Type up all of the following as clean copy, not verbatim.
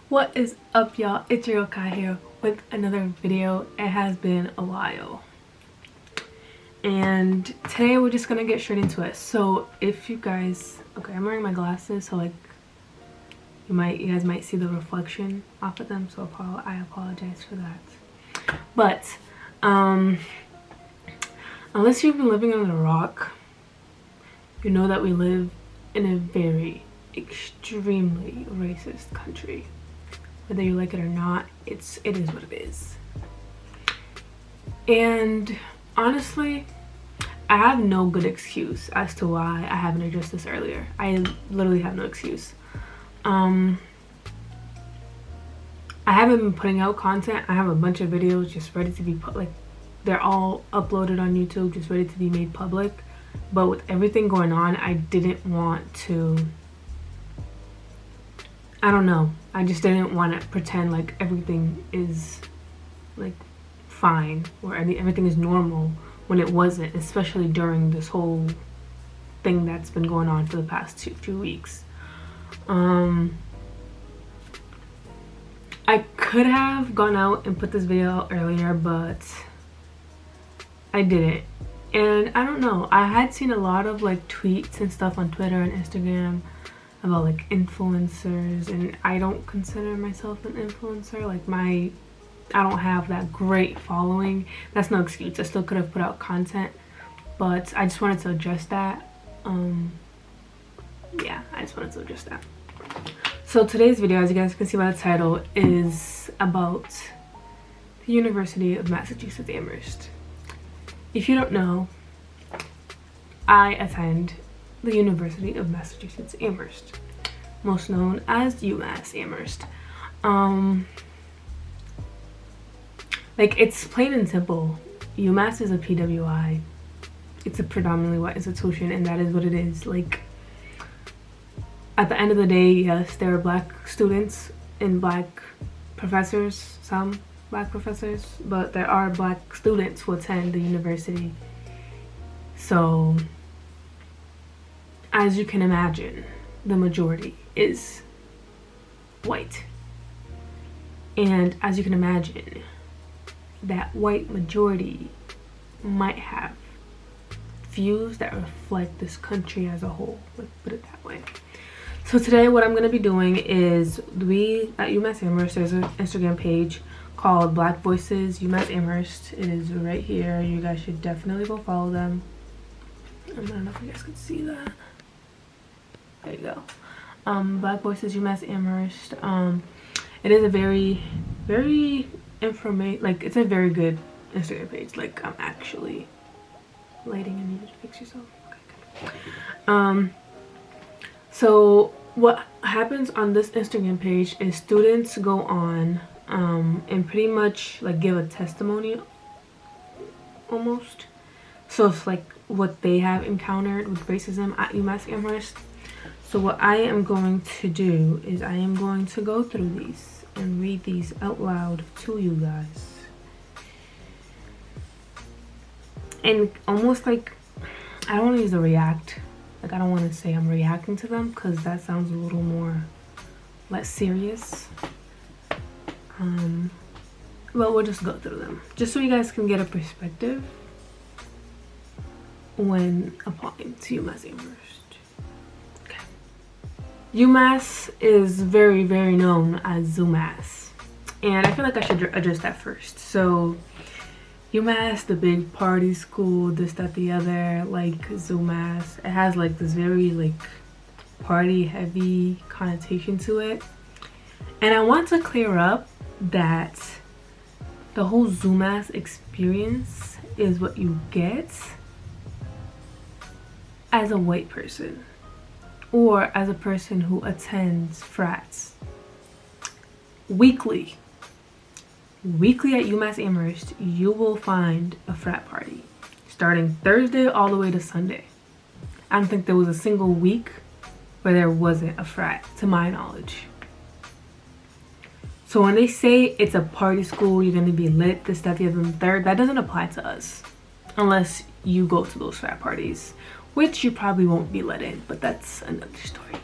What is up, y'all? It's your girl Kai here with another video. It has been a while, and today we're just gonna get straight into it. So if you guys, okay, I'm wearing my glasses, so like you guys might see the reflection off of them, so I apologize for that. But unless you've been living under a rock, you know that we live in a very extremely racist country. Whether you like it or not, it is what it is. And honestly, I have no good excuse as to why I haven't addressed this earlier. I literally have no excuse. I haven't been putting out content. I have a bunch of videos just ready to be like, they're all uploaded on YouTube, just ready to be made public. But with everything going on, I didn't want to, I don't know, I just didn't want to pretend like everything is like fine or everything is normal when it wasn't, especially during this whole thing that's been going on for the past few weeks. I could have gone out and put this video out earlier, but I didn't. And I don't know, I had seen a lot of like tweets and stuff on Twitter and Instagram about like influencers, and I don't consider myself an influencer. Like I don't have that great following. That's no excuse. I still could have put out content, but I just wanted to address that. Yeah, I just wanted to address that. So today's video, as you guys can see by the title, is about the University of Massachusetts Amherst. If you don't know, I attend the University of Massachusetts Amherst, most known as UMass Amherst. Like, it's plain and simple. UMass is a PWI. It's a predominantly white institution, and that is what it is. Like, at the end of the day, yes, there are black students and black professors, some black professors, but there are black students who attend the university. So as you can imagine, the majority is white. And as you can imagine, that white majority might have views that reflect this country as a whole, let's put it that way. So today what I'm going to be doing is, we at UMass Amherst, there's an Instagram page called Black Voices UMass Amherst. It is right here. You guys should definitely go follow them. I don't know if you guys can see that. There you go. Black Voices UMass Amherst. It is a very like, it's a very good Instagram page. Like, I'm actually lighting, and you just fix yourself. Okay, good. So what happens on this Instagram page is students go on and pretty much like give a testimonial almost. So it's like what they have encountered with racism at UMass Amherst. So what I am going to do is I am going to go through these and read these out loud to you guys. And almost like, I don't want to use the react. Like, I don't want to say I'm reacting to them, because that sounds a little more less serious. But we'll just go through them, just so you guys can get a perspective when applying to UMass Amherst. Okay. UMass is very known as ZooMass, and I feel like I should address that first. So UMass, the big party school, this, that, the other. Like, ZooMass, it has like this very like party heavy connotation to it, and I want to clear up that the whole ZooMass experience is what you get as a white person, or as a person who attends frats weekly at UMass Amherst. You will find a frat party starting Thursday all the way to Sunday. I don't think there was a single week where there wasn't a frat, to my knowledge. So when they say it's a party school, you're gonna be lit, this, that, the other, and the third, that doesn't apply to us unless you go to those frat parties, which you probably won't be let in, but that's another story.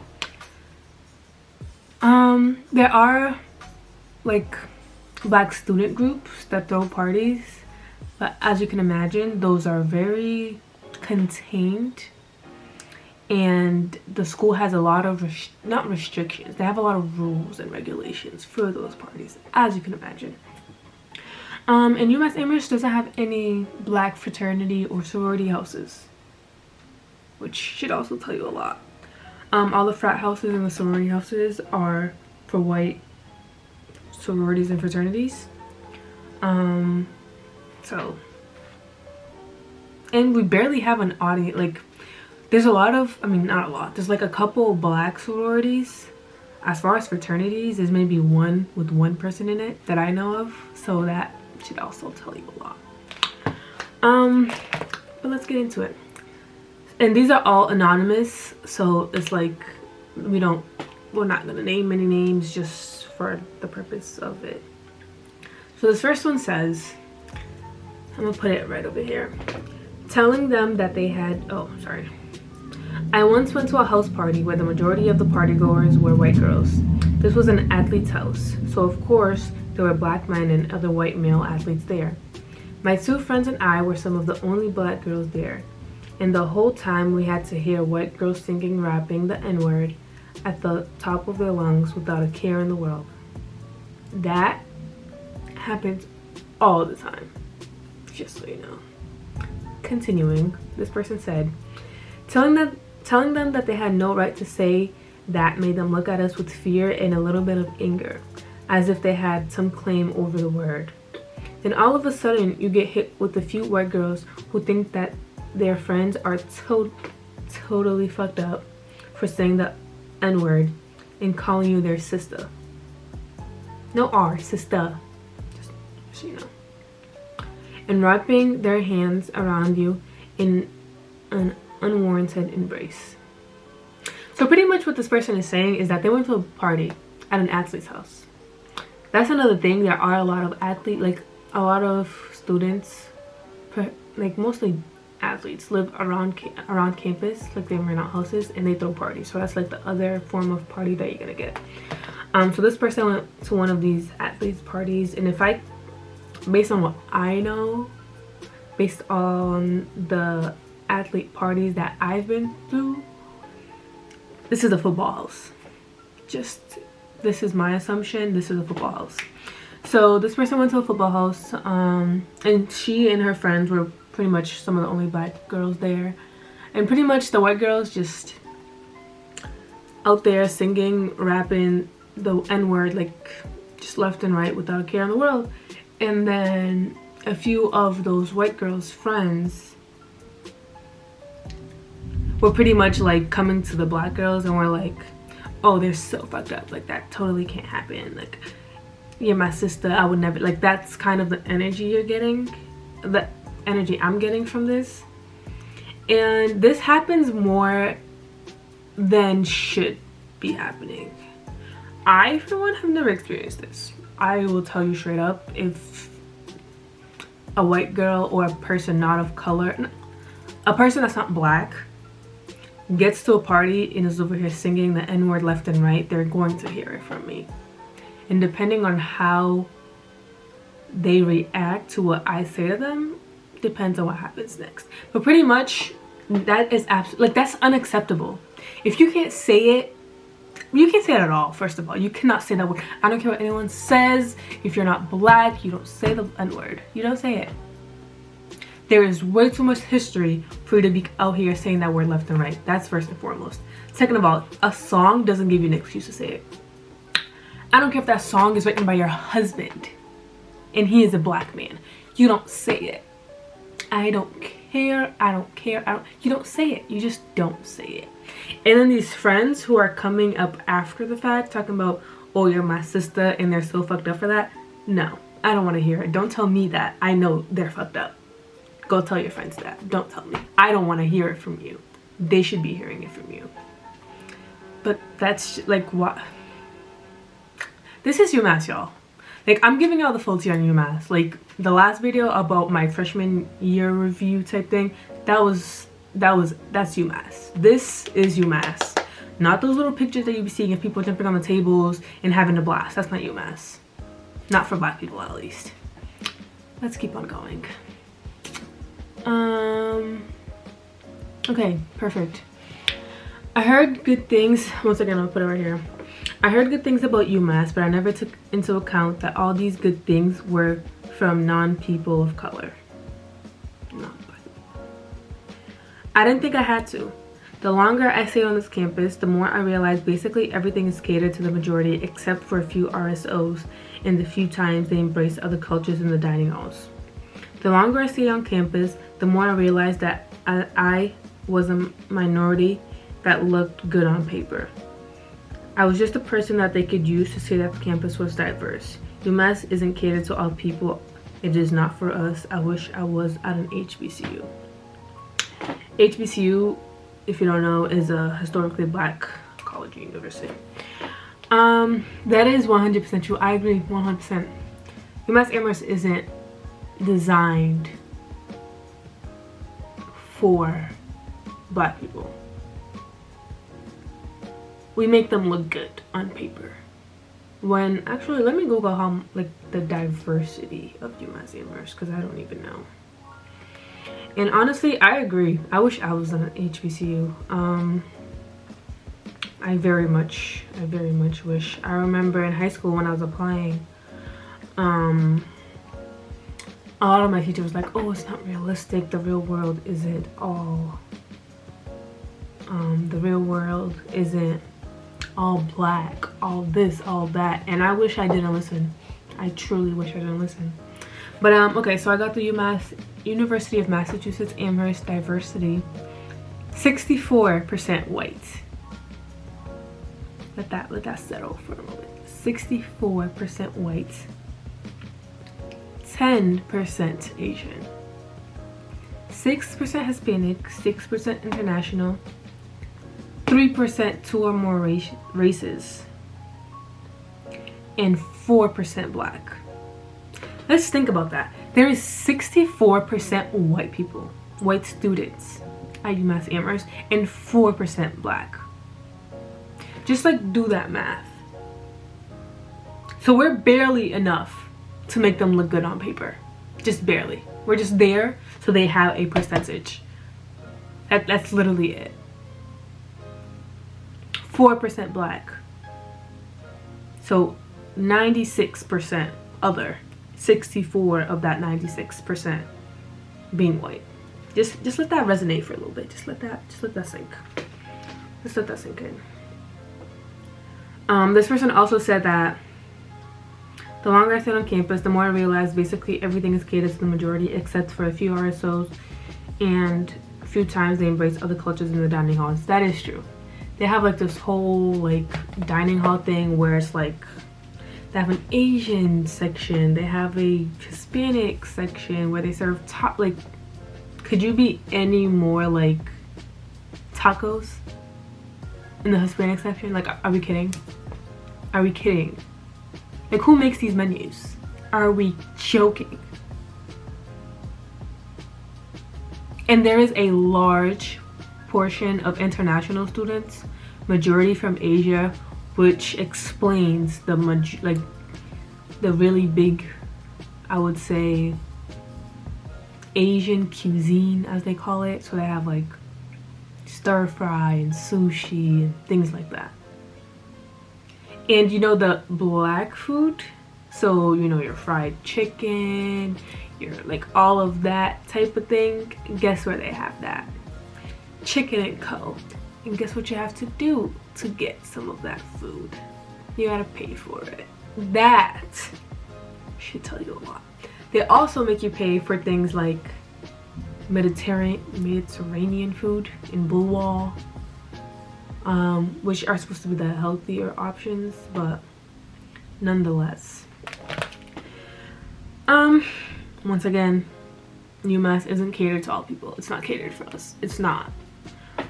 There are like black student groups that throw parties, but as you can imagine, those are very contained, and the school has a lot of not restrictions, they have a lot of rules and regulations for those parties, as you can imagine. And UMass Amherst doesn't have any black fraternity or sorority houses, which should also tell you a lot. All the frat houses and the sorority houses are for white sororities and fraternities. So, and we barely have an audience. Like, there's a lot of, I mean, not a lot, there's like a couple black sororities. As far as fraternities, there's maybe one with one person in it that I know of, so that should also tell you a lot. But let's get into it. And these are all anonymous, so it's like we're not gonna name any names just for the purpose of it. So this first one says, I'm gonna put it right over here. Telling them that they had, I once went to a house party where the majority of the partygoers were white girls. This was an athlete's house, so of course there were black men and other white male athletes there. My two friends and I were some of the only black girls there, and the whole time we had to hear white girls singing, rapping the N-word at the top of their lungs without a care in the world. That happens all the time, just so you know. Continuing, this person said, telling them that they had no right to say that made them look at us with fear and a little bit of anger, as if they had some claim over the word. Then all of a sudden you get hit with a few white girls who think that their friends are totally fucked up for saying the N-word and calling you their sister. No R, sister, just so you know. And wrapping their hands around you in an unwarranted embrace. So pretty much what this person is saying is that they went to a party at an athlete's house. That's another thing. There are a lot of students, like mostly athletes, live around campus, like they rent out houses and they throw parties. So that's like the other form of party that you're gonna get. So this person went to one of these athletes parties, and based on what I know, based on the athlete parties that I've been through, this is a football house. This is my assumption, this is a football house. So this person went to a football house, and she and her friends were pretty much some of the only black girls there, and pretty much the white girls just out there singing, rapping the N-word like just left and right without a care in the world. And then a few of those white girls' friends were pretty much like coming to the black girls and were like, oh, they're so fucked up, like that totally can't happen, like you're my sister, I would never, like that's kind of the energy you're getting, the energy I'm getting from this. And this happens more than should be happening. I, for one, have never experienced this. I will tell you straight up, if a white girl or a person not of color, a person that's not black, gets to a party and is over here singing the N-word left and right, they're going to hear it from me. And depending on how they react to what I say to them, depends on what happens next. But pretty much, that is absolutely, like, that's unacceptable. If you can't say it, you can't say it at all. First of all, you cannot say that word. I don't care what anyone says. If you're not black, you don't say the N-word. You don't say it. There is way too much history for you to be out here saying that word left and right. That's first and foremost. Second of all, a song doesn't give you an excuse to say it. I don't care if that song is written by your husband and he is a black man. You don't say it. I don't care. I don't care. You don't say it. You just don't say it. And then these friends who are coming up after the fact talking about, oh, you're my sister, and they're so fucked up for that. No, I don't want to hear it. Don't tell me that. I know they're fucked up. Go tell your friends that. Don't tell me. I don't want to hear it from you. They should be hearing it from you. But that's like what? This is UMass, y'all. Like, I'm giving y'all the full tea on UMass. Like, the last video about my freshman year review type thing, that's UMass. This is UMass. Not those little pictures that you be seeing of people jumping on the tables and having a blast. That's not UMass. Not for Black people, at least. Let's keep on going. Okay, perfect. I heard good things. Once again, I'll put it right here. I heard good things about UMass, but I never took into account that all these good things were from non-people of color. I didn't think I had to. The longer I stay on this campus, the more I realize basically everything is catered to the majority except for a few RSOs and the few times they embrace other cultures in the dining halls. The longer I stay on campus, the more I realize that I was a minority that looked good on paper. I was just a person that they could use to say that the campus was diverse. UMass isn't catered to all people. It is not for us. I wish I was at an HBCU. HBCU, if you don't know, is a historically Black college or university. That is 100% true. I agree 100%. UMass Amherst isn't designed for Black people. We make them look good on paper. When actually, let me Google how like the diversity of UMass Amherst, because I don't even know. And honestly, I agree. I wish I was an HBCU. I very much wish. I remember in high school when I was applying, a lot of my teachers was like, oh, it's not realistic. The real world isn't all, the real world isn't all Black, all this, all that. And I wish I didn't listen. I truly wish I didn't listen. But okay, so I got the UMass, University of Massachusetts Amherst diversity, 64% white. Let that settle for a moment. 64% white, 10% Asian, 6% Hispanic, 6% international, 3% two or more races, and 4% Black. Let's think about that. There is 64% white people, white students at UMass Amherst, and 4% Black. Just like do that math. So we're barely enough to make them look good on paper. Just barely. We're just there so they have a percentage. That's literally it. 4% Black. So 96% other. 64 of that 96% being white. Just let that resonate for a little bit. Just let that sink. Just let that sink in. This person also said that the longer I stay on campus, the more I realize basically everything is catered to the majority except for a few RSOs and a few times they embrace other cultures in the dining halls. That is true. They have like this whole like dining hall thing where it's like they have an Asian section, they have a Hispanic section where they serve like, could you be any more like tacos in the Hispanic section? Like, are we kidding? Are we kidding? Like, who makes these menus? Are we joking? And there is a large portion of international students, majority from Asia, which explains the really big, I would say, Asian cuisine, as they call it. So they have like stir fry and sushi and things like that. And you know the Black food, so you know your fried chicken, your like all of that type of thing. Guess where they have that? Chicken and Co. And guess what you have to do to get some of that food? You gotta pay for it. That should tell you a lot. They also make you pay for things like Mediterranean food in Blue Wall, which are supposed to be the healthier options, but nonetheless. Once again, UMass isn't catered to all people. It's not catered for us. It's not.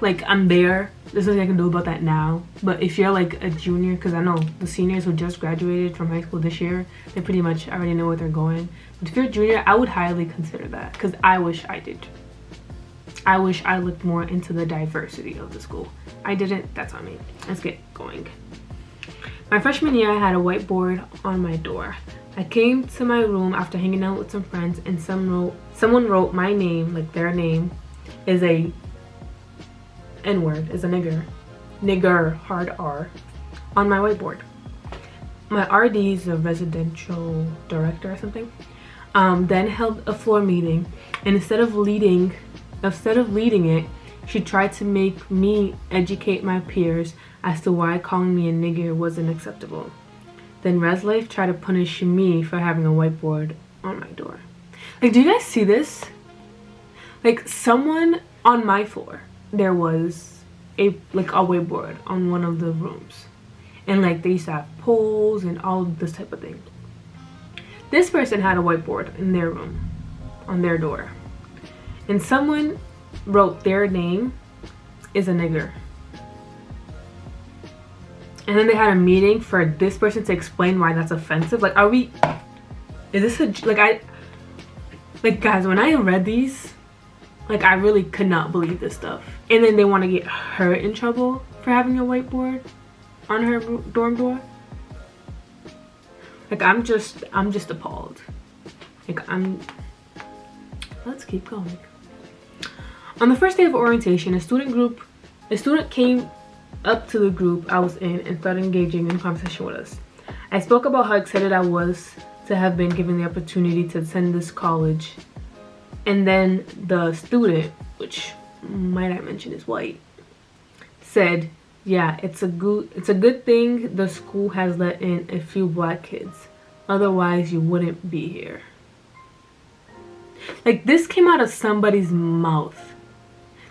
Like, I'm there. There's nothing I can do about that now. But if you're like a junior, because I know the seniors who just graduated from high school this year, they pretty much already know where they're going. But if you're a junior, I would highly consider that, because I wish I did. I wish I looked more into the diversity of the school. I didn't. That's on me. Let's get going. My freshman year, I had a whiteboard on my door. I came to my room after hanging out with some friends, and someone wrote my name, like their name, is a N-word, is a nigger, hard R, on my whiteboard. My RD is a residential director or something. Then held a floor meeting, and instead of leading it, she tried to make me educate my peers as to why calling me a nigger wasn't acceptable. Then Reslife tried to punish me for having a whiteboard on my door. Like, do you guys see this? Like, someone on my floor, there was a whiteboard on one of the rooms. And like, they used to have polls and all this type of thing. This person had a whiteboard in their room, on their door. And someone wrote their name is a nigger. And then they had a meeting for this person to explain why that's offensive. Like, is this guys, when I read these, like, I really could not believe this stuff. And then they want to get her in trouble for having a whiteboard on her dorm door. Like, I'm just appalled. Like, let's keep going. On the first day of orientation, a student came up to the group I was in and started engaging in conversation with us. I spoke about how excited I was to have been given the opportunity to attend this college. And then the student, which might I mention is white, said, yeah, it's a good thing the school has let in a few black kids. Otherwise, you wouldn't be here. Like, this came out of somebody's mouth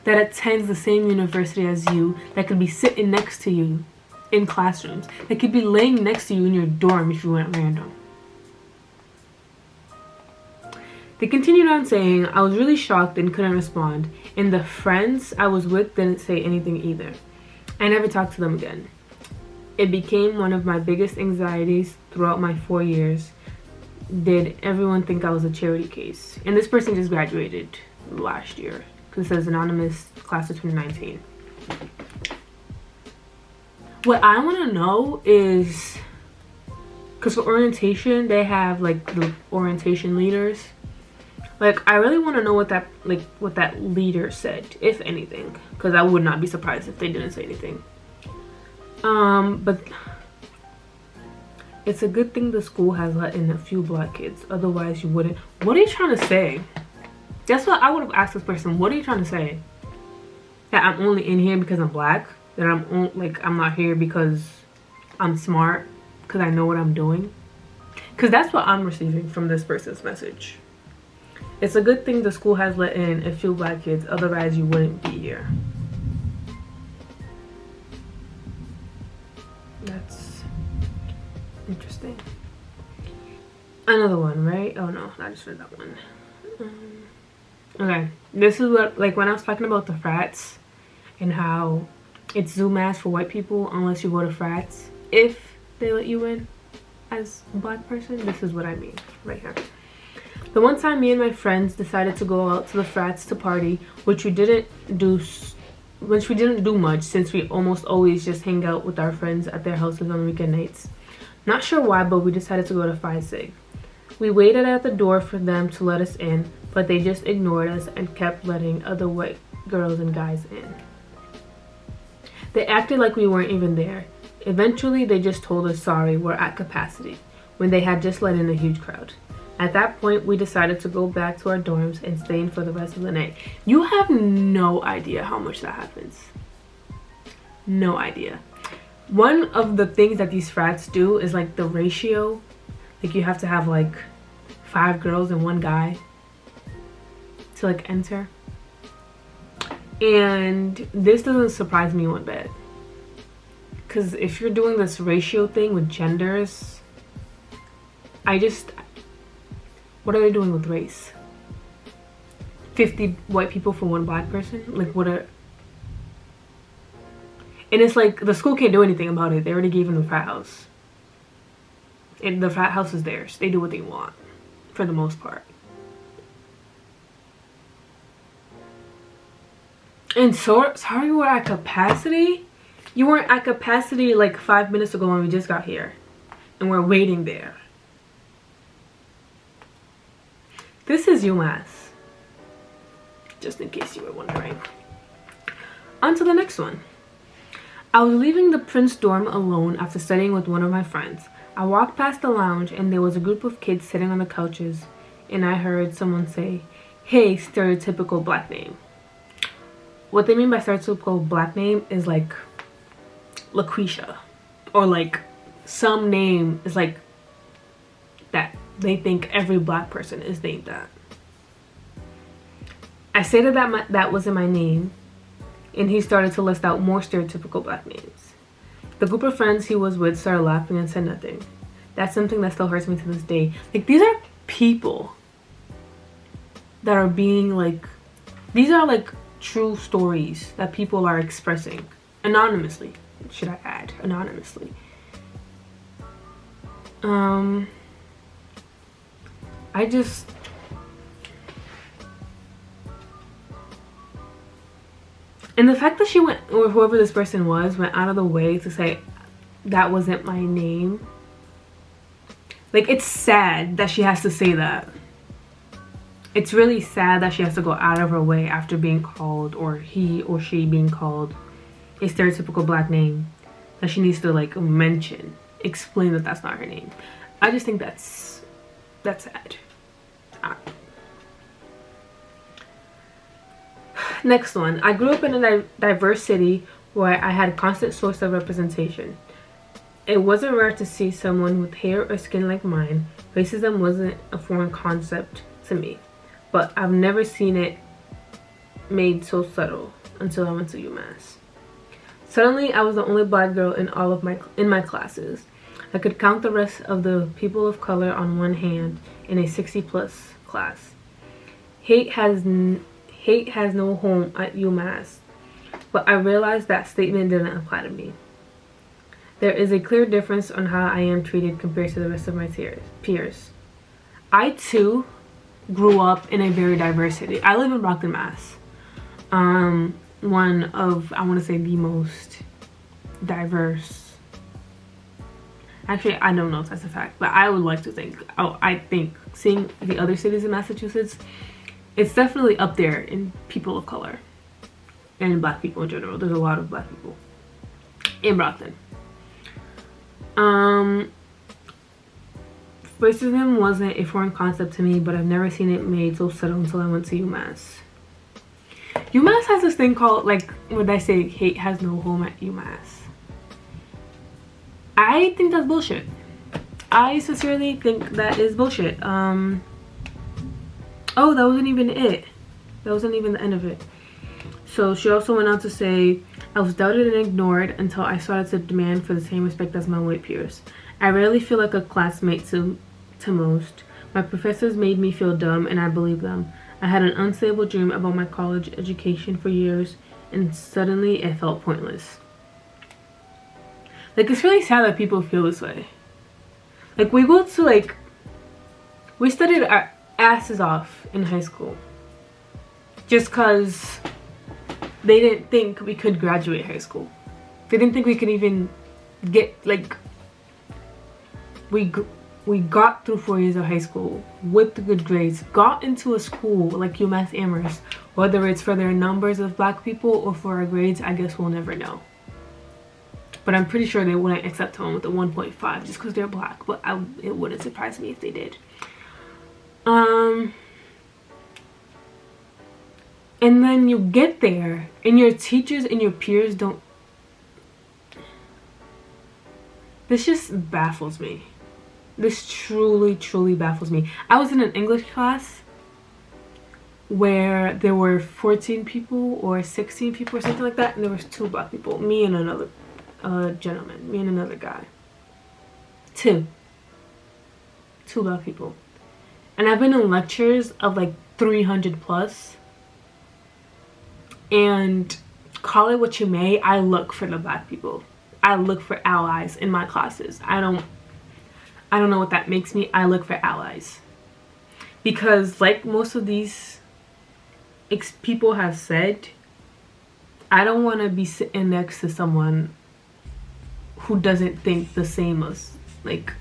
that attends the same university as you, that could be sitting next to you in classrooms, that could be laying next to you in your dorm if you went random. They continued on saying, I was really shocked and couldn't respond, and the friends I was with didn't say anything either. I never talked to them again. It became one of my biggest anxieties throughout my 4 years. Did everyone think I was a charity case? And this person just graduated last year, because it says anonymous class of 2019. What I want to know is, because for orientation, they have like the orientation leaders. Like, I really want to know what that leader said, if anything, because I would not be surprised if they didn't say anything. But it's a good thing the school has let in a few black kids, otherwise you wouldn't. What are you trying to say? That's what I would have asked this person. What are you trying to say? That I'm only in here because I'm black? That I'm not here because I'm smart, because I know what I'm doing? Because that's what I'm receiving from this person's message. It's a good thing the school has let in a few black kids, otherwise you wouldn't be here. That's interesting. Another one, right? Oh no, I just read that one. Okay, this is what, like, when I was talking about the frats and how it's UMass for white people unless you go to frats, if they let you in as a black person, this is what I mean right here. The one time me and my friends decided to go out to the frats to party, which we didn't do much since we almost always just hang out with our friends at their houses on weekend nights. Not sure why, but we decided to go to Phi Sig. We waited at the door for them to let us in, but they just ignored us and kept letting other white girls and guys in. They acted like we weren't even there. Eventually, they just told us sorry, we're at capacity, when they had just let in a huge crowd. At that point, we decided to go back to our dorms and stay in for the rest of the night. You have no idea how much that happens. No idea. One of the things that these frats do is like the ratio. Like, you have to have like 5 girls and 1 guy to like enter. And this doesn't surprise me one bit. Because if you're doing this ratio thing with genders, what are they doing with race? 50 white people for 1 black person? Like, what are... And it's like, the school can't do anything about it. They already gave them the frat house. And the frat house is theirs. They do what they want, for the most part. And so, sorry, we're at capacity? You weren't at capacity like 5 minutes ago when we just got here. And we're waiting there. This is UMass. Just in case you were wondering. On to the next one. I was leaving the Prince dorm alone after studying with one of my friends. I walked past the lounge and there was a group of kids sitting on the couches, and I heard someone say, "Hey, stereotypical black name." What they mean by stereotypical black name is like LaQuisha, or like some name is like that they think every black person is named that. I stated that that wasn't my name, and he started to list out more stereotypical black names. The group of friends he was with started laughing and said nothing. That's something that still hurts me to this day. Like, these are people that are being like, these are like true stories that people are expressing anonymously, should I add, anonymously. I just, and the fact that she went, or whoever this person was, went out of the way to say that wasn't my name. Like, it's sad that she has to say that. It's really sad that she has to go out of her way after being called, or he or she being called, a stereotypical black name, that she needs to like mention, explain that that's not her name. I just think that's sad. Next one. I grew up in a diverse city where I had a constant source of representation. It wasn't rare to see someone with hair or skin like mine. Racism wasn't a foreign concept to me, but I've never seen it made so subtle until I went to UMass. Suddenly, I was the only black girl in all of my classes. I could count the rest of the people of color on one hand in a 60+ class. Hate has no home at UMass, but I realized that statement didn't apply to me. There is a clear difference on how I am treated compared to the rest of my peers. I too grew up in a very diverse city. I live in Brockton, Mass. One of, I want to say, the most diverse. Actually, I don't know if that's a fact, but I would like to think, I think seeing the other cities in Massachusetts, it's definitely up there in people of color and black people in general. There's a lot of black people in Brockton. Racism wasn't a foreign concept to me, but I've never seen it made so subtle until I went to UMass. UMass has this thing called, like, what I say, hate has no home at UMass. I think that's bullshit. I sincerely think that is bullshit. Oh, that wasn't even it. That wasn't even the end of it. So she also went on to say, I was doubted and ignored until I started to demand for the same respect as my white peers. I rarely feel like a classmate to most. My professors made me feel dumb, and I believed them. I had an unstable dream about my college education for years, and suddenly it felt pointless. Like, it's really sad that people feel this way. Like, we go to, like, we studied our asses off in high school just because they didn't think we could graduate high school. They didn't think we could even get, like, we got through 4 years of high school with the good grades, got into a school like UMass Amherst. Whether it's for their numbers of black people or for our grades, I guess we'll never know. But I'm pretty sure they wouldn't accept someone with a 1.5 just because they're black, but it wouldn't surprise me if they did. And then you get there and your teachers and your peers don't. This just baffles me. This truly baffles me. I was in an English class where there were 14 people or 16 people or something like that, and there was 2 black people, me and another gentleman, me and another guy. Two black people. And I've been in lectures of like 300+, and call it what you may, I look for the black people. I look for allies in my classes. I don't know what that makes me. I look for allies. Because like most of these people have said, I don't want to be sitting next to someone who doesn't think the same as, like,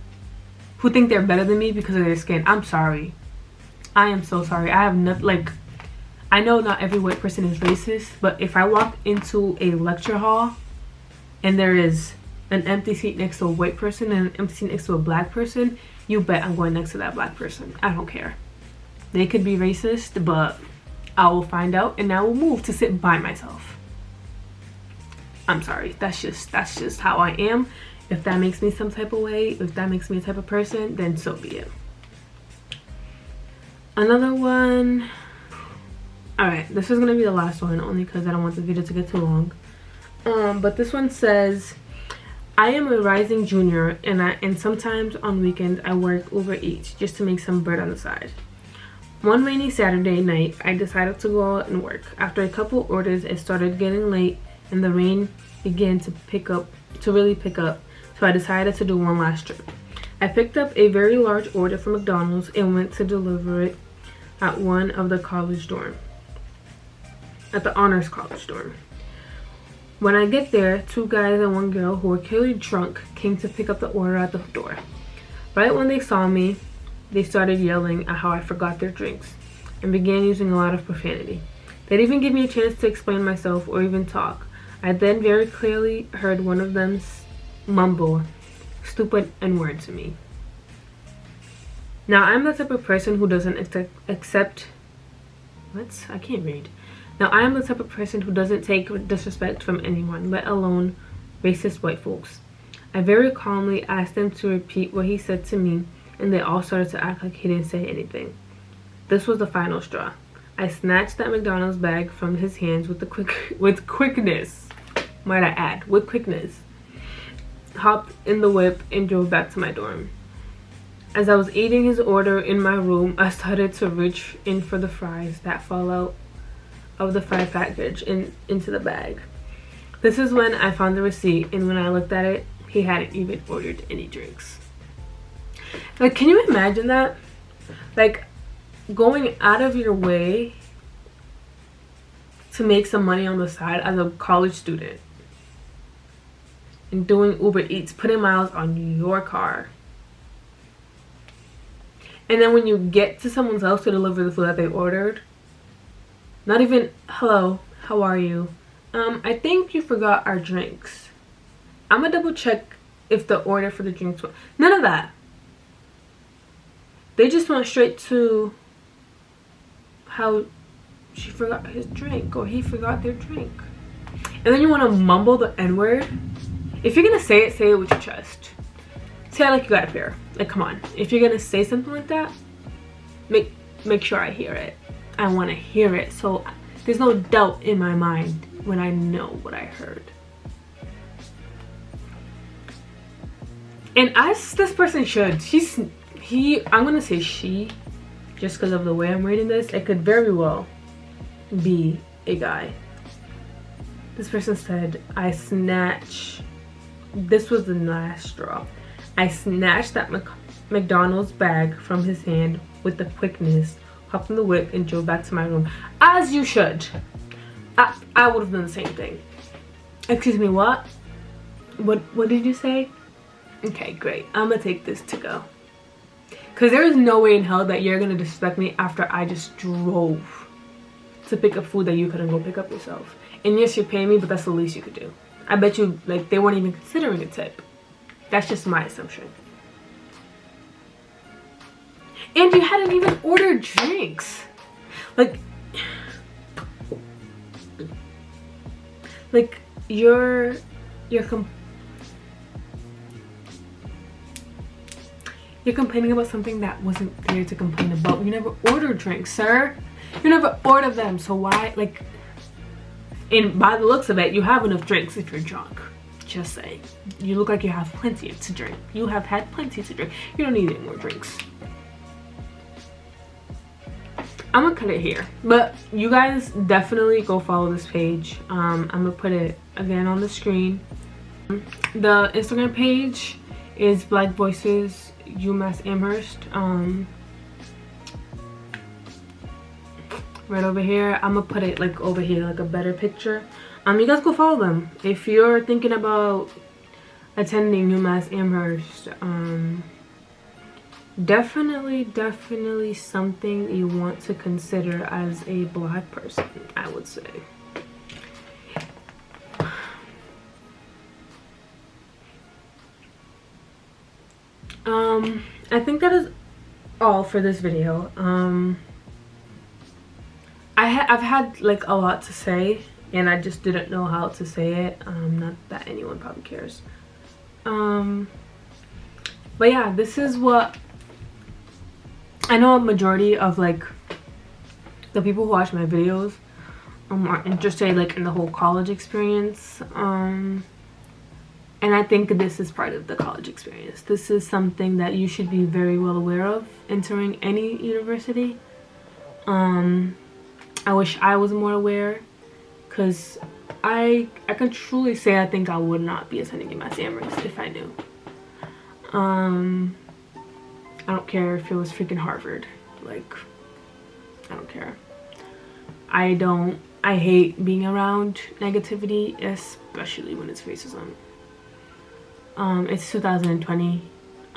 who think they're better than me because of their skin. I'm sorry. I am so sorry. I have not, like, I know not every white person is racist, but if I walk into a lecture hall and there is an empty seat next to a white person and an empty seat next to a black person, you bet I'm going next to that black person. I don't care. They could be racist, but I will find out and I will move to sit by myself. I'm sorry. That's just how I am. If that makes me some type of way, if that makes me a type of person, then so be it. Another one. Alright, this is gonna be the last one only because I don't want the video to get too long. But this one says, I am a rising junior and sometimes on weekends I work Uber Eats just to make some bread on the side. One rainy Saturday night, I decided to go out and work. After a couple orders, it started getting late and the rain began to really pick up, so I decided to do one last trip. I picked up a very large order from McDonald's and went to deliver it at one of the college dorm. At the honors college dorm. When I get there, 2 guys and 1 girl who were clearly drunk came to pick up the order at the door. Right when they saw me, they started yelling at how I forgot their drinks and began using a lot of profanity. They didn't even give me a chance to explain myself or even talk. I then very clearly heard one of them mumble stupid N-word to me. Now I'm the type of person who doesn't accept I can't read. Now I am the type of person who doesn't take disrespect from anyone, let alone racist white folks. I very calmly asked them to repeat what he said to me, and they all started to act like he didn't say anything. This was the final straw. I snatched that McDonald's bag from his hands with quickness, might I add, with quickness. Hopped in the whip and drove back to my dorm. As I was eating his order in my room, I started to reach in for the fries that fall out of the fry package into the bag. This is when I found the receipt, and when I looked at it, he hadn't even ordered any drinks. Like, can you imagine that? Like, going out of your way to make some money on the side as a college student and doing Uber Eats, putting miles on your car, and then when you get to someone's house to deliver the food that they ordered, not even, hello, how are you? I think you forgot our drinks. I'm gonna double check if the order for the drinks was... None of that. They just went straight to how she forgot his drink or he forgot their drink. And then you want to mumble the N-word? If you're gonna say it with your chest. Say it like you got a pair. Like, come on. If you're gonna say something like that, make sure I hear it. I want to hear it, so there's no doubt in my mind when I know what I heard. And as this person should, I'm gonna say she, just because of the way I'm reading this, it could very well be a guy. This person said, this was the last straw. I snatched that McDonald's bag from his hand with the quickness, hopped in the whip, and drove back to my room. As you should. I would have done the same thing. Excuse me, what? What did you say? Okay, great. I'm gonna take this to go. Because there is no way in hell that you're gonna disrespect me after I just drove to pick up food that you couldn't go pick up yourself. And yes, you're paying me, but that's the least you could do. I bet you, like, they weren't even considering a tip. That's just my assumption. And you hadn't even ordered drinks. Like you're complaining about something that wasn't there to complain about. You never ordered drinks, sir. You never ordered them, so why, like, and by the looks of it, you have enough drinks if you're drunk. Just saying. You look like you have plenty to drink. You have had plenty to drink. You don't need any more drinks. I'm gonna cut it here, but you guys definitely go follow this page. I'm gonna put it again on the screen. The Instagram page is Black Voices UMass Amherst. Right over here. I'm gonna put it like over here, like a better picture. You guys go follow them if you're thinking about attending UMass Amherst, definitely something you want to consider as a Black person, I would say. I think that is all for this video. I've had like a lot to say, and I just didn't know how to say it. Not that anyone probably cares. But yeah, this is what I know. A majority of like the people who watch my videos are interested like in the whole college experience. And I think this is part of the college experience. This is something that you should be very well aware of entering any university. I wish I was more aware, because I can truly say I think I would not be attending UMass Amherst if I knew. I don't care if it was freaking Harvard. Like, I don't care. I hate being around negativity, especially when it's racism. It's 2020.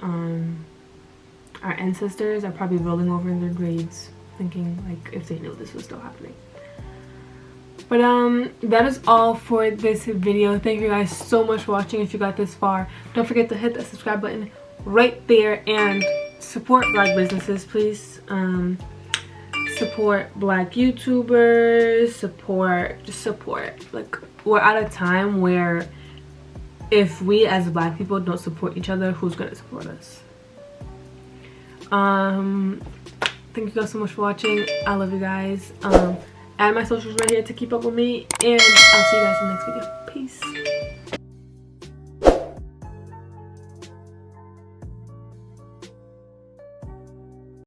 Our ancestors are probably rolling over in their graves thinking like if they knew this was still happening. But that is all for this video. Thank you guys so much for watching. If you got this far, don't forget to hit that subscribe button right there and support Black businesses, please. Support Black YouTubers, support. Like, we're at a time where if we as Black people don't support each other, who's gonna support us? Thank you guys so much for watching. I love you guys. Add my socials right here to keep up with me, and I'll see you guys in the next video. Peace.